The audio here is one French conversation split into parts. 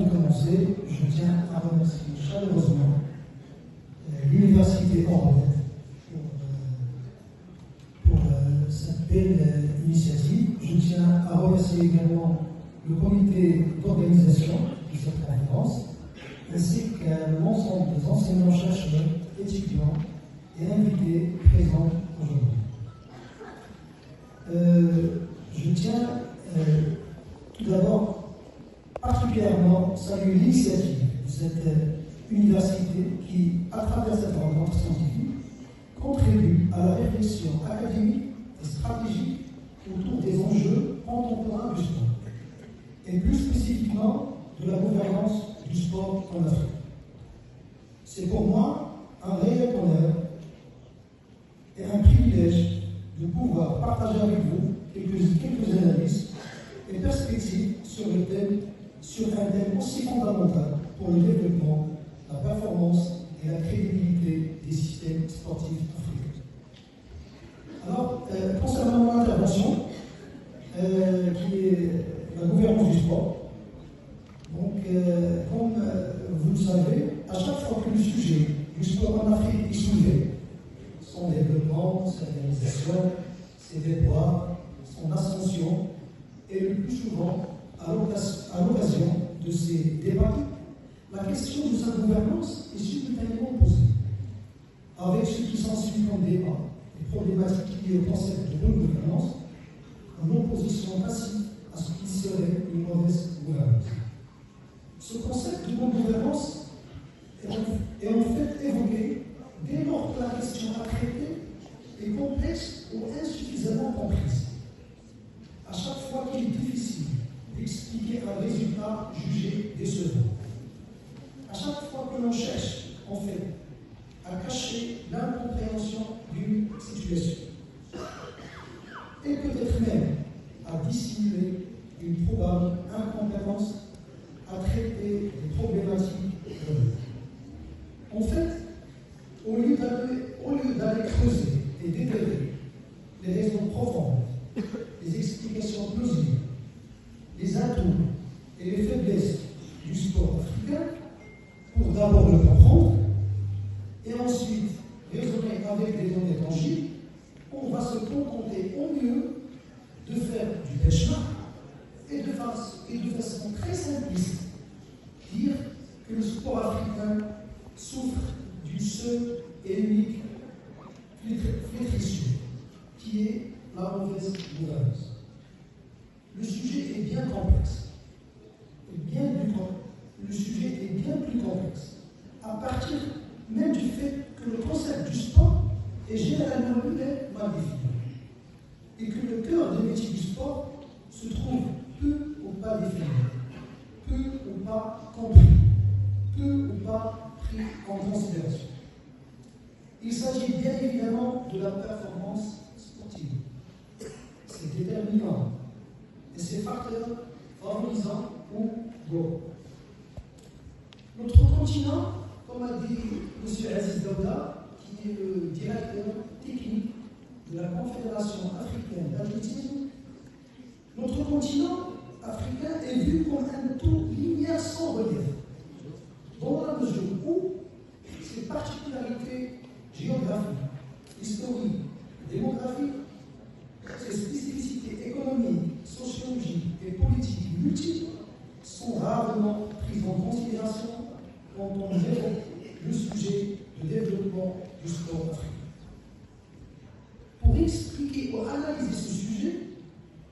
Avant de commencer, je tiens à remercier chaleureusement l'Université Orbe pour cette belle initiative. Je tiens à remercier également le comité d'organisation de cette conférence, ainsi qu'un ensemble des enseignants-chercheurs, étudiants et invités présents aujourd'hui. Je tiens tout d'abord particulièrement saluer l'initiative de cette université qui, à travers cette rencontre scientifique, contribue à la réflexion académique et stratégique autour des enjeux contemporains du sport, et plus spécifiquement de la gouvernance du sport en Afrique. C'est pour moi un réel honneur et un privilège de pouvoir partager avec vous quelques analyses et perspectives sur un thème aussi fondamental pour le développement, la performance et la crédibilité des systèmes sportifs africains. Alors, concernant mon intervention, qui est la gouvernance du sport, donc, comme vous le savez, à chaque fois que le sujet du sport en Afrique est soulevé, son développement, sa réalisation, ses déboires, son ascension, et le plus souvent, à l'occasion de ces débats, la question de sa gouvernance est simultanément posée, avec ce qui s'ensuit comme débat, les problématiques liées au concept de bonne gouvernance, en opposition passive à ce qui serait une mauvaise gouvernance. Ce concept de bonne gouvernance est en fait évoqué dès lors que la question à traiter est complexe ou insuffisamment comprise. À chaque fois qu'il est difficile d'expliquer un résultat jugé décevant. À chaque fois que l'on cherche, en fait, à cacher l'incompréhension d'une situation. Et peut-être même à dissimuler une probable incompétence à traiter des problématiques relevées. En fait, au lieu d'aller creuser et déterrer les raisons profondes, les explications plausibles, les atouts et les faiblesses du sport africain, pour d'abord le comprendre, et ensuite raisonner avec les données tangibles, on va se contenter au mieux de faire du benchmark et de façon très simpliste, dire que le sport africain souffre d'une seule et unique flétrissure, qui est la mauvaise gouvernance. Le sujet est bien complexe. Le sujet est bien plus complexe, à partir même du fait que le concept du sport est généralement mal défini, et que le cœur des métiers du sport se trouve peu ou pas défini, peu ou pas compris, peu ou pas pris en considération. Il s'agit bien évidemment de la performance sportive. C'est déterminant, et ces facteurs favorisants ou gros. Notre continent, comme a dit M. Aziz Daouda, qui est le directeur technique de la Confédération africaine d'athlétisme, notre continent africain est vu comme un tout linéaire sans relief, dans la mesure où ses particularités géographiques, historiques, démographiques, ses spécificités économiques, sociologiques et politiques multiples sont rarement prises en considération quand on évoque le sujet de développement du sport africain. Pour expliquer ou analyser ce sujet,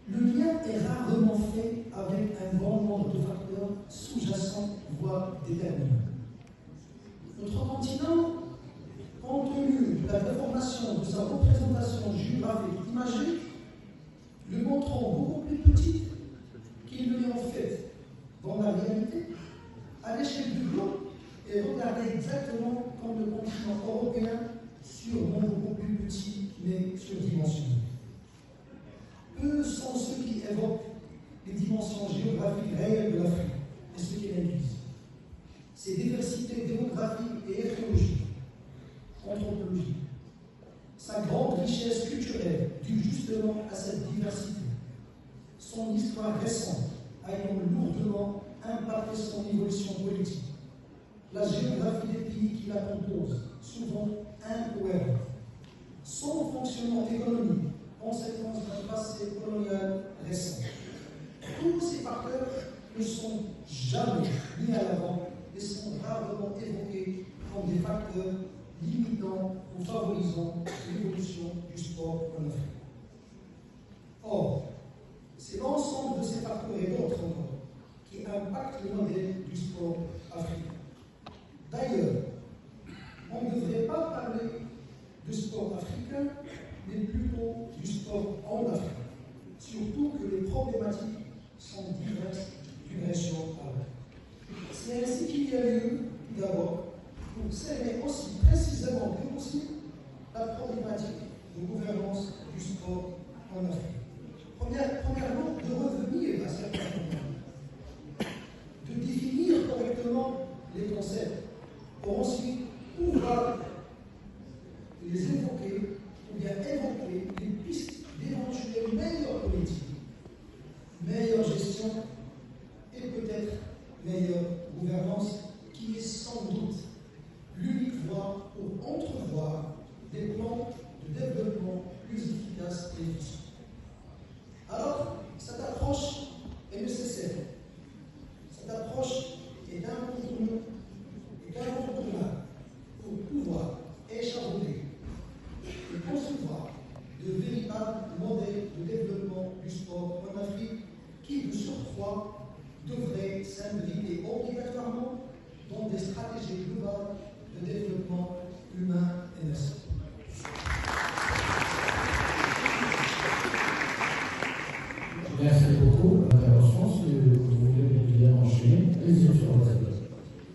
le lien est rarement fait avec un grand nombre de facteurs sous-jacents, voire déterminants. Notre continent, compte tenu de la déformation de sa représentation géographique imagée, le montrant beaucoup plus petit qu'il ne l'est en fait dans la réalité, à l'échelle du globe, est regardé exactement comme le continent européen, sûrement beaucoup plus petit, mais surdimensionné. Peu sont ceux qui évoquent les dimensions géographiques réelles de l'Afrique et ce qu'elle induisent. Ses diversités démographiques et ethnologiques, anthropologiques, sa grande richesse culturelle due justement à cette diversité, son histoire récente ayant lourdement impacté et son évolution politique, la géographie des pays qui la composent, souvent incohérente, son fonctionnement économique, conséquence d'un passé colonial récent. Tous ces facteurs ne sont jamais mis à l'avant et sont rarement évoqués comme des facteurs limitant ou favorisant l'évolution du sport en Afrique. Or, c'est l'ensemble de ces facteurs et d'autres encore qui impactent le modèle du sport africain. D'ailleurs, on ne devrait pas parler du sport africain, mais plutôt du sport en Afrique, surtout que les problématiques sont diverses d'une région à l'autre. C'est ainsi qu'il y a lieu, tout d'abord, pour cerner aussi précisément que possible la problématique de gouvernance du sport en Afrique. Premièrement, de revenir à certains problèmes, de définir correctement les concepts, pour ensuite pouvoir les évoquer ou bien évoquer les pistes d'éventuelles meilleures politiques, meilleure gestion et peut-être meilleure gouvernance, qui est sans doute l'unique voie pour entrevoir des plans de développement plus efficaces et efficients. Alors, cette approche est nécessaire. Cette approche est incontournable pour pouvoir échafauder et concevoir de véritables modèles de développement du sport en Afrique qui, de surcroît, devraient s'imbriquer obligatoirement dans des stratégies globales de développement humain et national. Merci beaucoup pour l'intervention. Si vous voulez bien enchaîner, les yeux sur votre table.